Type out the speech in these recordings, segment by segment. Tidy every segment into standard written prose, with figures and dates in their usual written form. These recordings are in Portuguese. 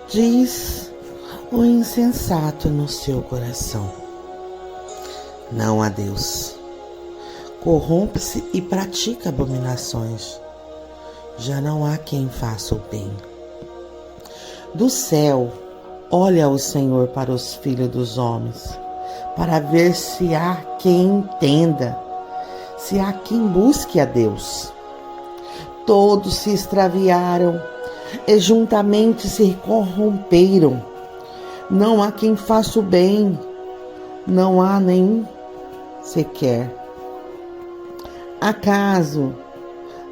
Diz o insensato no seu coração: não a Deus. Corrompe-se e pratica abominações. Já não há quem faça o bem. Do céu, olha o Senhor para os filhos dos homens, para ver se há quem entenda, se há quem busque a Deus. Todos se extraviaram e juntamente se corromperam. Não há quem faça o bem, não há nenhum sequer. Acaso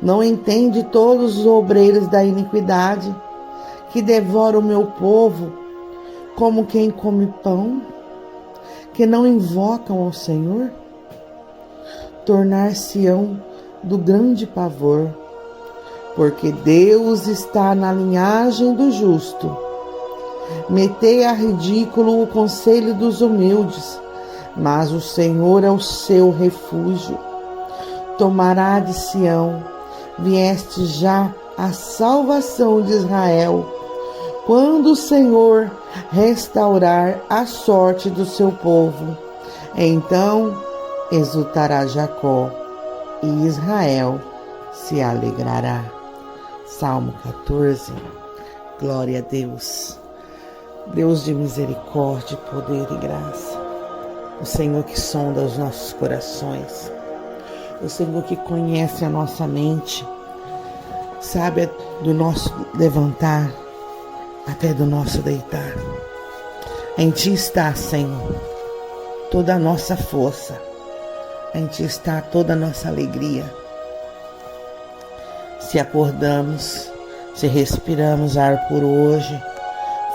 não entende todos os obreiros da iniquidade, que devoram o meu povo como quem come pão, que não invocam ao Senhor? Tornar-se-ão do grande pavor, porque Deus está na linhagem do justo. Metei a ridículo o conselho dos humildes, mas o Senhor é o seu refúgio. Tomará de Sião, vieste já a salvação de Israel, quando o Senhor restaurar a sorte do seu povo. Então exultará Jacó e Israel se alegrará. Salmo 14. Glória a Deus. Deus de misericórdia, poder e graça. O Senhor que sonda os nossos corações. O Senhor que conhece a nossa mente. Sabe do nosso levantar até do nosso deitar. Em Ti está, Senhor, toda a nossa força. Em Ti está toda a nossa alegria. Se acordamos, se respiramos ar por hoje,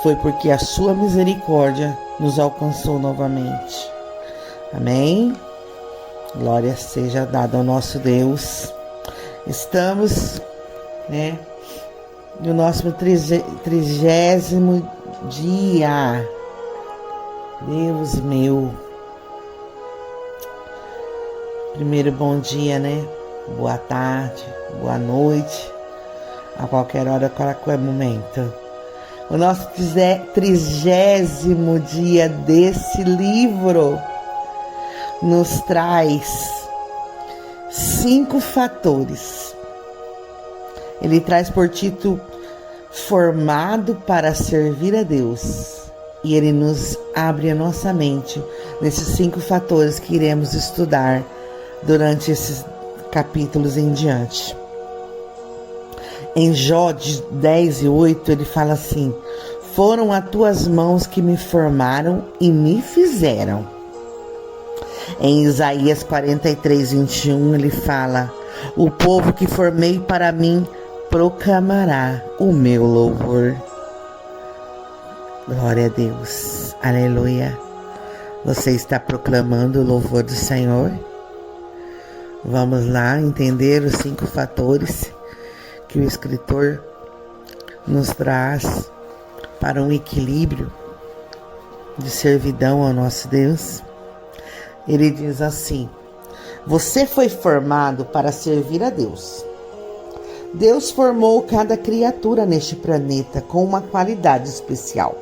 foi porque a Sua misericórdia nos alcançou novamente. Amém? Glória seja dada ao nosso Deus. Estamos, no nosso 30º dia. Deus meu. Primeiro bom dia, Boa tarde, boa noite, a qualquer hora, a qualquer momento. O nosso 30º dia desse livro nos traz 5 fatores. Ele traz por título Formado para Servir a Deus. E ele nos abre a nossa mente nesses 5 fatores que iremos estudar durante esses capítulos em diante. Em Jó 10:8 ele fala assim: foram as tuas mãos que me formaram e me fizeram. Em Isaías 43:21 ele fala: o povo que formei para mim proclamará o meu louvor. Glória a Deus, aleluia. Você está proclamando o louvor do Senhor? Vamos lá entender os 5 fatores que o escritor nos traz para um equilíbrio de servidão ao nosso Deus. Ele diz assim: você foi formado para servir a Deus. Deus formou cada criatura neste planeta com uma qualidade especial.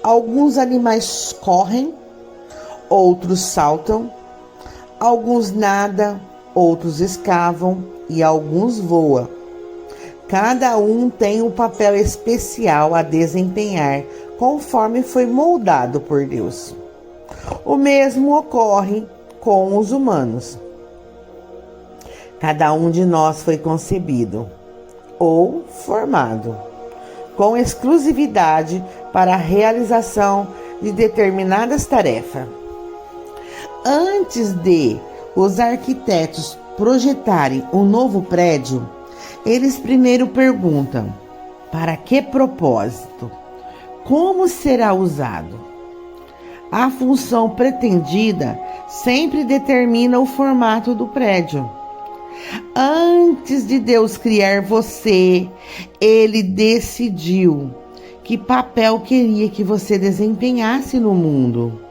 Alguns animais correm, outros saltam, alguns nadam, outros escavam e alguns voam. Cada um tem um papel especial a desempenhar, conforme foi moldado por Deus. O mesmo ocorre com os humanos. Cada um de nós foi concebido ou formado com exclusividade para a realização de determinadas tarefas. Antes de os arquitetos projetarem um novo prédio, eles primeiro perguntam: para que propósito? Como será usado? A função pretendida sempre determina o formato do prédio. Antes de Deus criar você, Ele decidiu que papel queria que você desempenhasse no mundo.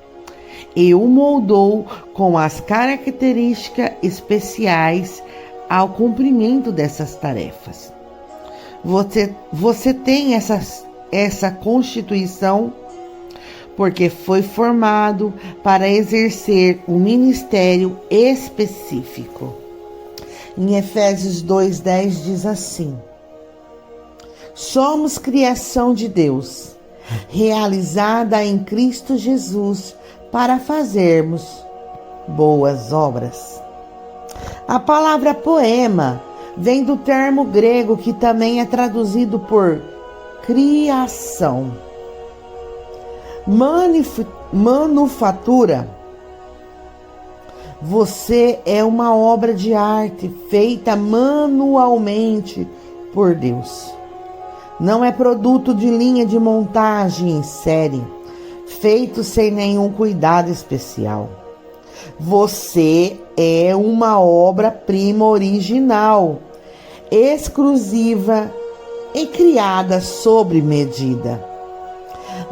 E o moldou com as características especiais ao cumprimento dessas tarefas. Você tem essa constituição porque foi formado para exercer um ministério específico. Em Efésios 2:10 diz assim: somos criação de Deus, realizada em Cristo Jesus, para fazermos boas obras. A palavra poema vem do termo grego que também é traduzido por criação. Manufatura. Você é uma obra de arte feita manualmente por Deus. Não é produto de linha de montagem em série, feito sem nenhum cuidado especial. Você é uma obra-prima original, exclusiva e criada sob medida.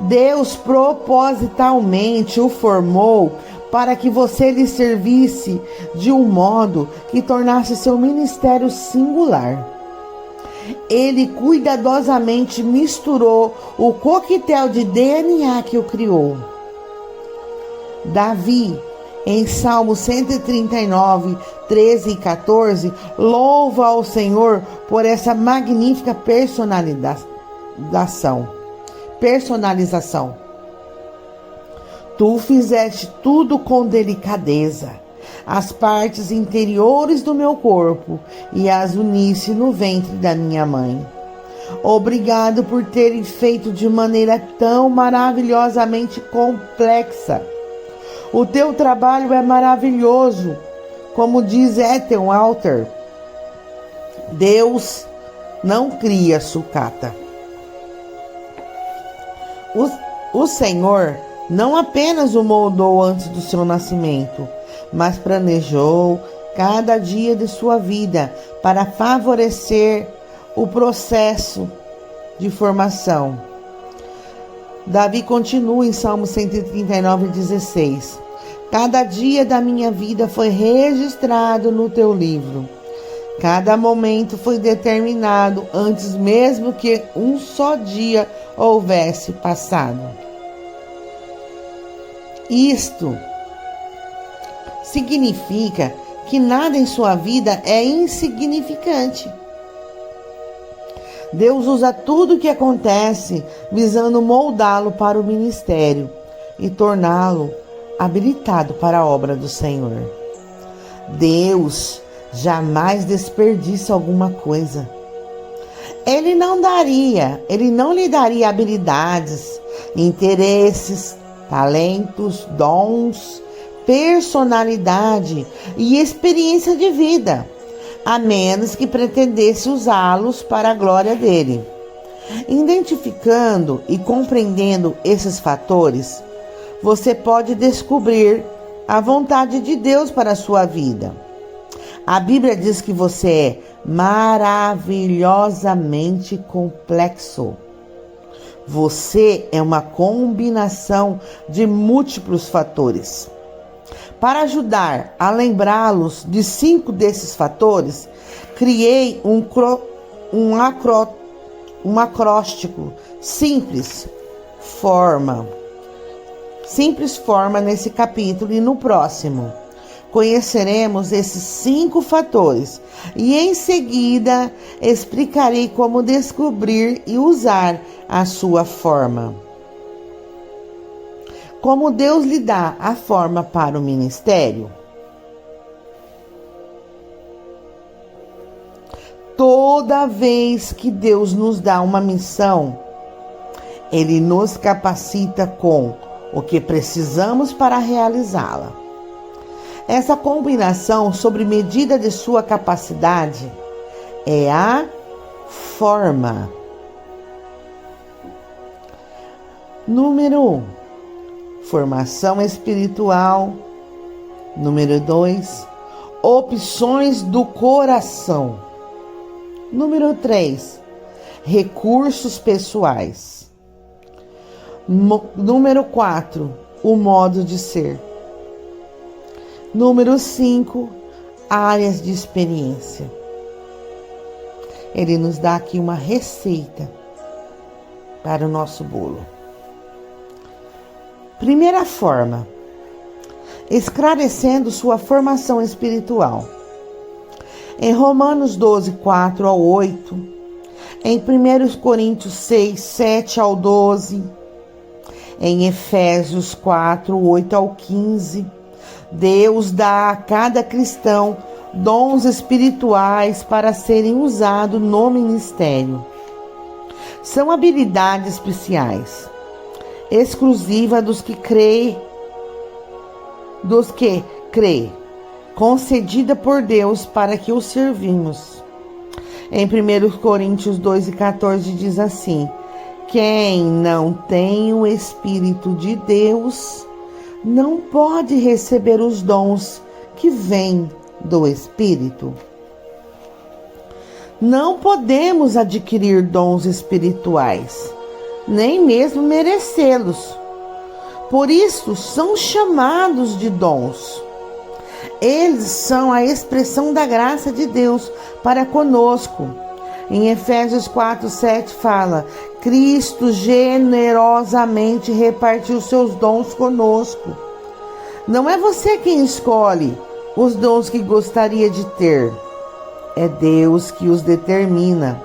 Deus propositalmente o formou para que você lhe servisse de um modo que tornasse seu ministério singular. Ele cuidadosamente misturou o coquetel de DNA que o criou. Davi, em Salmo 139, 13 e 14, louva ao Senhor por essa magnífica personalização. Tu fizeste tudo com delicadeza, as partes interiores do meu corpo e as unisse no ventre da minha mãe. Obrigado por terem feito de maneira tão maravilhosamente complexa. O teu trabalho é maravilhoso, como diz Ethel Walter. Deus não cria sucata. O Senhor não apenas o moldou antes do seu nascimento, mas planejou cada dia de sua vida para favorecer o processo de formação. Davi continua em Salmo 139:16. Cada dia da minha vida foi registrado no teu livro. Cada momento foi determinado antes mesmo que um só dia houvesse passado. Isto significa que nada em sua vida é insignificante. Deus usa tudo o que acontece visando moldá-lo para o ministério e torná-lo habilitado para a obra do Senhor. Deus jamais desperdiça alguma coisa. Ele não lhe daria habilidades, interesses, talentos, dons, personalidade e experiência de vida, a menos que pretendesse usá-los para a glória dele. Identificando e compreendendo esses fatores, você pode descobrir a vontade de Deus para a sua vida. A Bíblia diz que você é maravilhosamente complexo. Você é uma combinação de múltiplos fatores. Para ajudar a lembrá-los de 5 desses fatores, criei um acróstico simples forma nesse capítulo, e no próximo conheceremos esses 5 fatores e em seguida explicarei como descobrir e usar a sua forma. Como Deus lhe dá a forma para o ministério? Toda vez que Deus nos dá uma missão, Ele nos capacita com o que precisamos para realizá-la. Essa combinação sobre medida de sua capacidade é a forma. Número 1, formação espiritual. Número 2, opções do coração. Número 3, recursos pessoais. Número 4, o modo de ser. Número 5, áreas de experiência. Ele nos dá aqui uma receita para o nosso bolo. Primeira forma, esclarecendo sua formação espiritual. Em Romanos 12, 4 ao 8, em 1 Coríntios 6, 7 ao 12, em Efésios 4, 8 ao 15, Deus dá a cada cristão dons espirituais para serem usados no ministério. São habilidades especiais, exclusivas dos que crê, concedida por Deus para que o servimos. Em 1 Coríntios 2 e 14 diz assim: quem não tem o Espírito de Deus não pode receber os dons que vêm do Espírito. Não podemos adquirir dons espirituais, nem mesmo merecê-los. Por isso, são chamados de dons. Eles são a expressão da graça de Deus para conosco. Em Efésios 4, 7 fala: Cristo generosamente repartiu seus dons conosco. Não é você quem escolhe os dons que gostaria de ter. É Deus que os determina.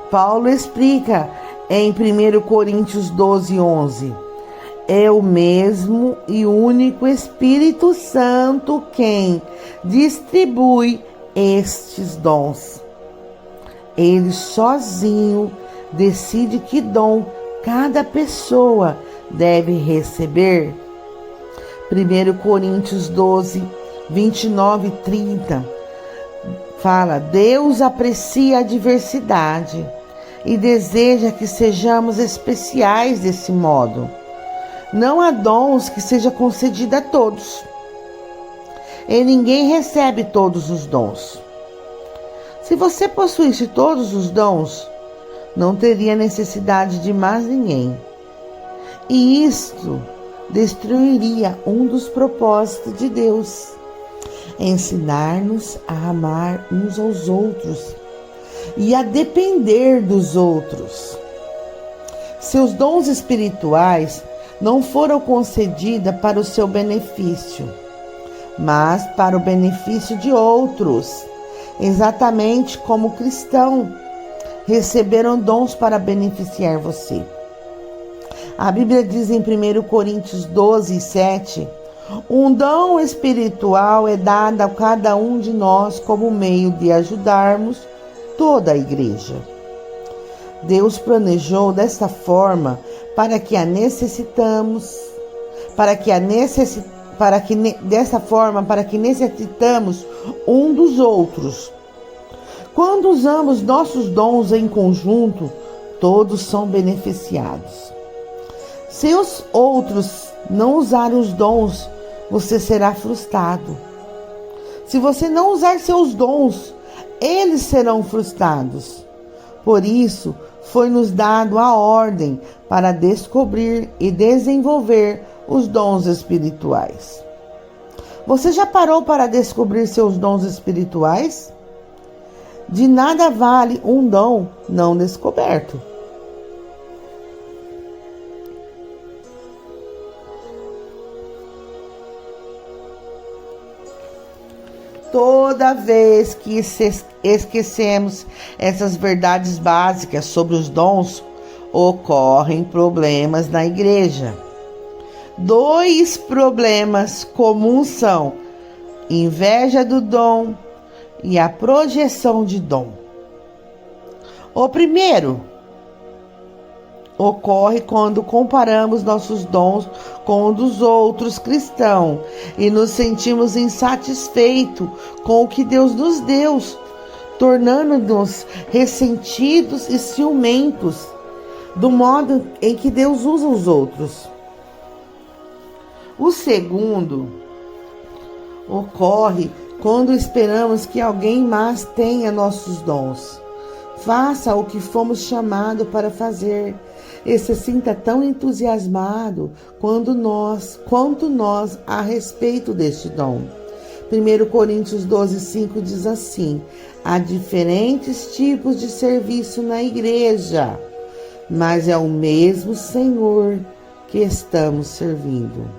Paulo explica em 1 Coríntios 12, 11. É o mesmo e único Espírito Santo quem distribui estes dons. Ele sozinho decide que dom cada pessoa deve receber. 1 Coríntios 12, 29 e 30 fala: Deus aprecia a diversidade e deseja que sejamos especiais desse modo. Não há dons que seja concedido a todos. E ninguém recebe todos os dons. Se você possuísse todos os dons, não teria necessidade de mais ninguém. E isto destruiria um dos propósitos de Deus: ensinar-nos a amar uns aos outros e a depender dos outros. Seus dons espirituais não foram concedidos para o seu benefício, mas para o benefício de outros. Exatamente como cristão, receberam dons para beneficiar você. A Bíblia diz em 1 Coríntios 12, 7, um dom espiritual é dado a cada um de nós como meio de ajudarmos toda a igreja. Deus planejou desta forma para que necessitamos um dos outros. Quando usamos nossos dons em conjunto, todos são beneficiados. Se os outros não usarem os dons, você será frustrado. Se você não usar seus dons, eles serão frustrados. Por isso, foi-nos dado a ordem para descobrir e desenvolver os dons espirituais. Você já parou para descobrir seus dons espirituais? De nada vale um dom não descoberto. Toda vez que esquecemos essas verdades básicas sobre os dons, ocorrem problemas na igreja. 2 problemas comuns são inveja do dom e a projeção de dom. O primeiro ocorre quando comparamos nossos dons com os dos outros cristãos e nos sentimos insatisfeitos com o que Deus nos deu, tornando-nos ressentidos e ciumentos do modo em que Deus usa os outros. O segundo ocorre quando esperamos que alguém mais tenha nossos dons. Faça o que fomos chamados para fazer e se sinta tão entusiasmado quanto nós a respeito deste dom. 1 Coríntios 12:5 diz assim: há diferentes tipos de serviço na igreja, mas é o mesmo Senhor que estamos servindo.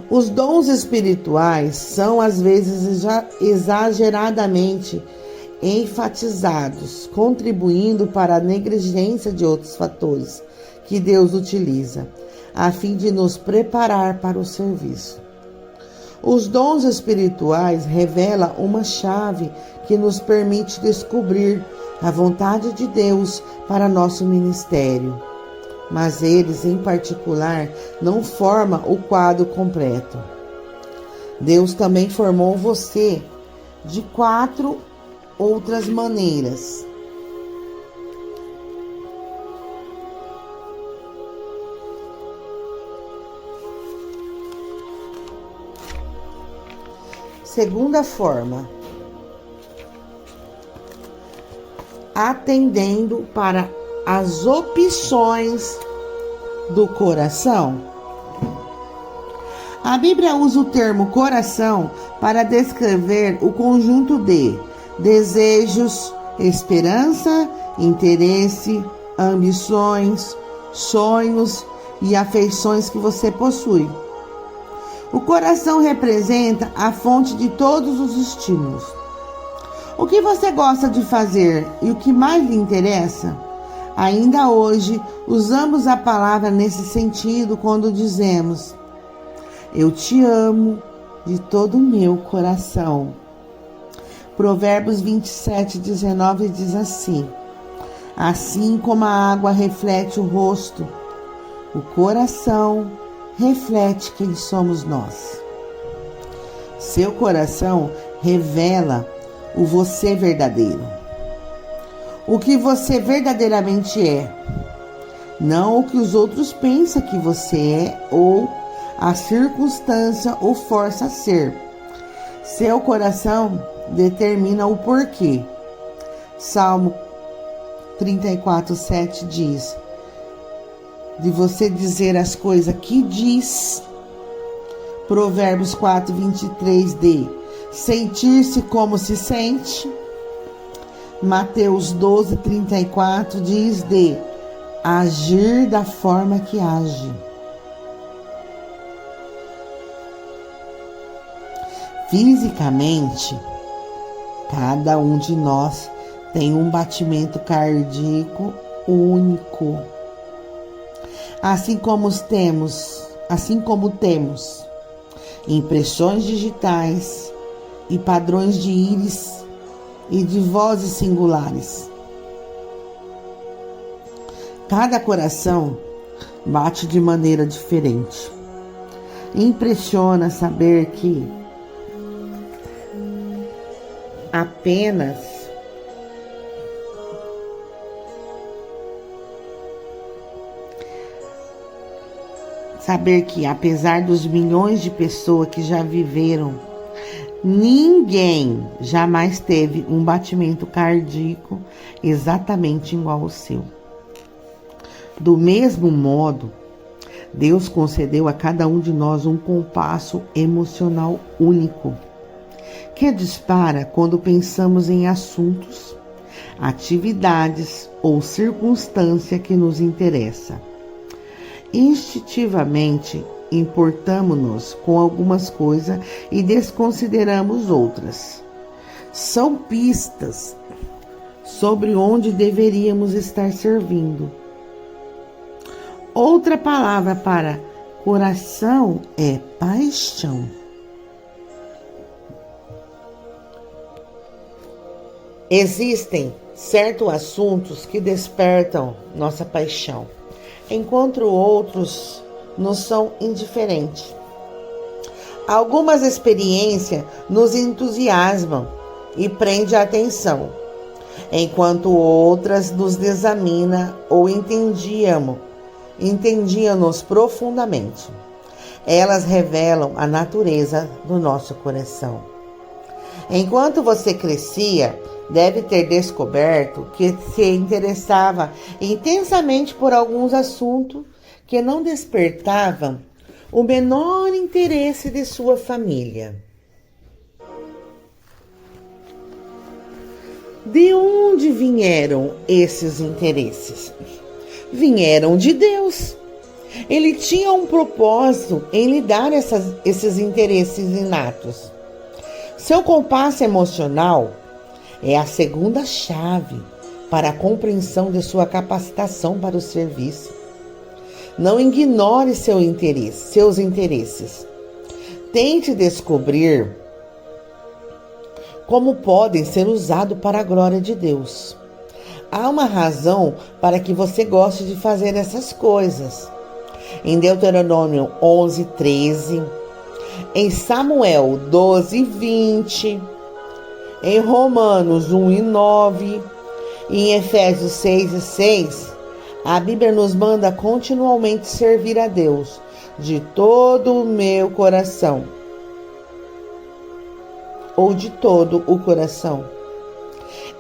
Os dons espirituais são às vezes exageradamente enfatizados, contribuindo para a negligência de outros fatores que Deus utiliza, a fim de nos preparar para o serviço. Os dons espirituais revelam uma chave que nos permite descobrir a vontade de Deus para nosso ministério, mas eles, em particular, não formam o quadro completo. Deus também formou você de 4 outras maneiras. Segunda forma, atendendo para as opções do coração. A Bíblia usa o termo coração para descrever o conjunto de desejos, esperança, interesse, ambições, sonhos e afeições que você possui. O coração representa a fonte de todos os estímulos. O que você gosta de fazer e o que mais lhe interessa? Ainda hoje, usamos a palavra nesse sentido quando dizemos: eu te amo de todo o meu coração. Provérbios 27:19 diz assim: assim como a água reflete o rosto, o coração reflete quem somos nós. Seu coração revela o você verdadeiro, o que você verdadeiramente é, não o que os outros pensam que você é ou a circunstância o força a ser. Seu coração determina o porquê. Salmo 34:7 diz: de você dizer as coisas que diz. Provérbios 4:23 de sentir-se como se sente. Mateus 12:34 diz de agir da forma que age. Fisicamente, cada um de nós tem um batimento cardíaco único. Assim como temos impressões digitais e padrões de íris e de vozes singulares. Cada coração bate de maneira diferente. Impressiona saber que apesar dos milhões de pessoas que já viveram, ninguém jamais teve um batimento cardíaco exatamente igual ao seu. Do mesmo modo, Deus concedeu a cada um de nós um compasso emocional único, que dispara quando pensamos em assuntos, atividades ou circunstância que nos interessa. Instintivamente, importamos-nos com algumas coisas e desconsideramos outras. São pistas sobre onde deveríamos estar servindo. Outra palavra para coração é paixão. Existem certos assuntos que despertam nossa paixão, enquanto outros nos são indiferentes. Algumas experiências nos entusiasmam e prendem a atenção, enquanto outras nos desaminam ou entendíamos profundamente. Elas revelam a natureza do nosso coração. Enquanto você crescia, deve ter descoberto que se interessava intensamente por alguns assuntos que não despertavam o menor interesse de sua família. De onde vieram esses interesses? Vieram de Deus. Ele tinha um propósito em lhe dar esses interesses inatos. Seu compasso emocional é a segunda chave para a compreensão de sua capacitação para o serviço. Não ignore seus interesses. Tente descobrir como podem ser usados para a glória de Deus. Há uma razão para que você goste de fazer essas coisas. Em Deuteronômio 11:13, em Samuel 12:20, em Romanos 1:9 e em Efésios 6:6, a Bíblia nos manda continuamente servir a Deus de todo o meu coração, ou de todo o coração.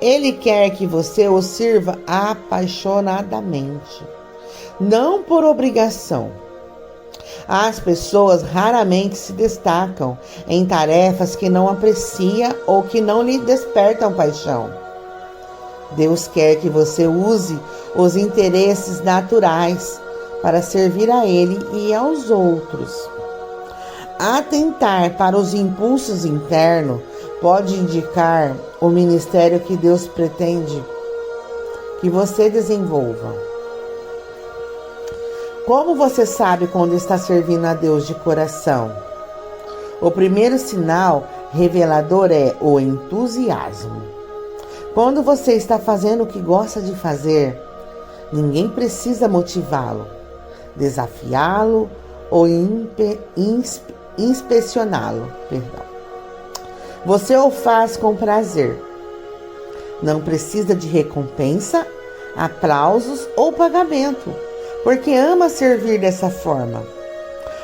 Ele quer que você o sirva apaixonadamente, não por obrigação. As pessoas raramente se destacam em tarefas que não aprecia ou que não lhe despertam paixão. Deus quer que você use os interesses naturais para servir a Ele e aos outros. Atentar para os impulsos internos pode indicar o ministério que Deus pretende que você desenvolva. Como você sabe quando está servindo a Deus de coração? O primeiro sinal revelador é o entusiasmo. Quando você está fazendo o que gosta de fazer, ninguém precisa motivá-lo, desafiá-lo ou inspecioná-lo. Você o faz com prazer. Não precisa de recompensa, aplausos ou pagamento, porque ama servir dessa forma.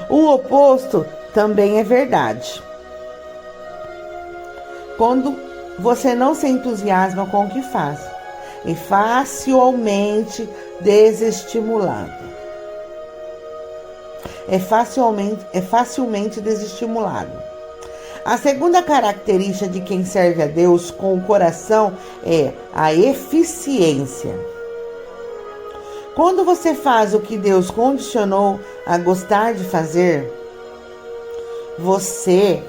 O oposto também é verdade. Quando você não se entusiasma com o que faz, é facilmente desestimulado. É facilmente desestimulado. A segunda característica de quem serve a Deus com o coração é a eficiência. Quando você faz o que Deus condicionou a gostar de fazer, você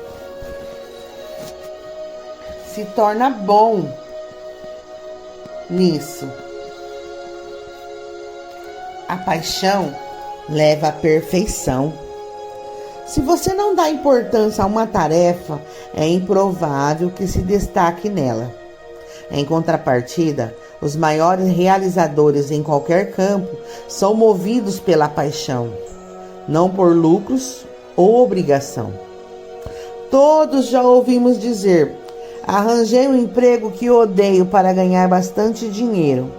se torna bom nisso. A paixão leva à perfeição. Se você não dá importância a uma tarefa, é improvável que se destaque nela. Em contrapartida, os maiores realizadores em qualquer campo são movidos pela paixão, não por lucros ou obrigação. Todos já ouvimos dizer: arranjei um emprego que odeio para ganhar bastante dinheiro.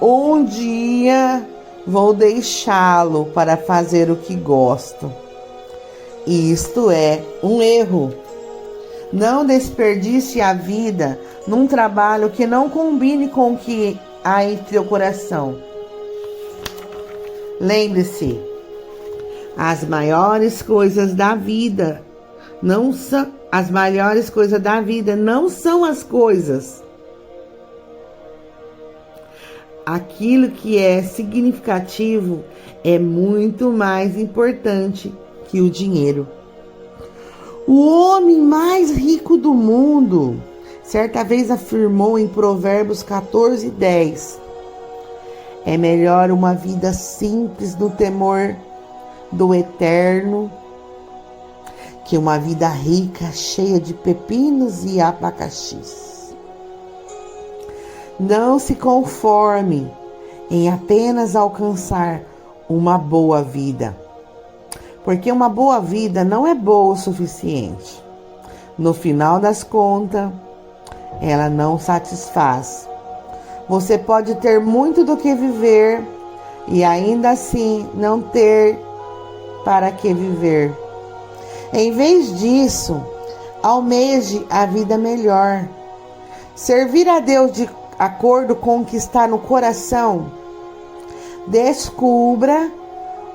Um dia vou deixá-lo para fazer o que gosto. Isto é um erro. Não desperdice a vida num trabalho que não combine com o que há em teu coração. Lembre-se, as maiores coisas da vida não são as coisas. Aquilo que é significativo é muito mais importante que o dinheiro. O homem mais rico do mundo certa vez afirmou em Provérbios 14:10: é melhor uma vida simples no temor do eterno que uma vida rica cheia de pepinos e abacaxis. Não se conforme em apenas alcançar uma boa vida, porque uma boa vida não é boa o suficiente. No final das contas, ela não satisfaz. Você pode ter muito do que viver e ainda assim não ter para que viver. Em vez disso, almeje a vida melhor. Servir a Deus de acordo com o que está no coração. Descubra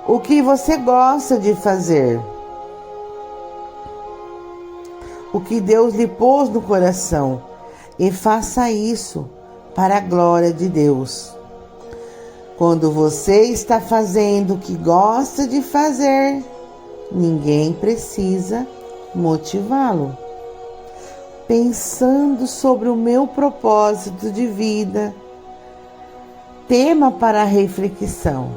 o que você gosta de fazer. O que Deus lhe pôs no coração. E faça isso para a glória de Deus. Quando você está fazendo o que gosta de fazer, ninguém precisa motivá-lo. Pensando sobre o meu propósito de vida, tema para a reflexão.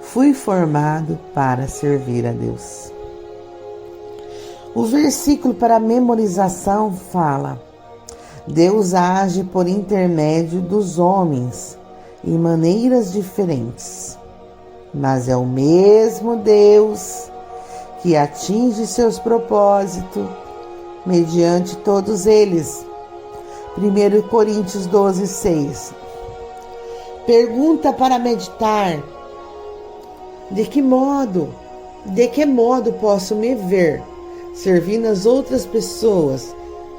Fui formado para servir a Deus. O versículo para memorização fala: Deus age por intermédio dos homens em maneiras diferentes, mas é o mesmo Deus que atinge seus propósitos mediante todos eles. 1 Coríntios 12:6. Pergunta para meditar: de que modo posso me ver servindo as outras pessoas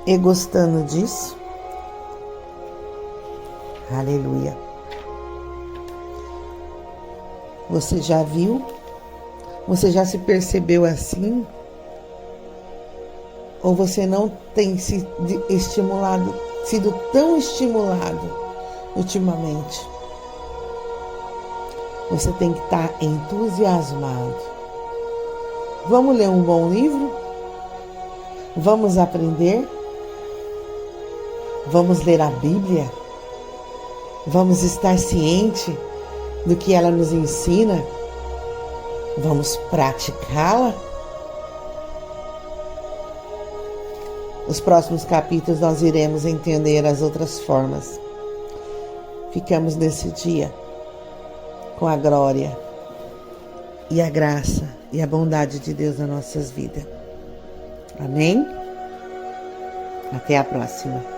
e gostando disso? Aleluia. Você já viu? Você já se percebeu assim? Ou você não tem sido tão estimulado ultimamente? Você tem que estar entusiasmado. Vamos ler um bom livro? Vamos aprender? Vamos ler a Bíblia? Vamos estar ciente do que ela nos ensina? Vamos praticá-la? Nos próximos capítulos nós iremos entender as outras formas. Ficamos nesse dia com a glória e a graça e a bondade de Deus nas nossas vidas. Amém? Até a próxima.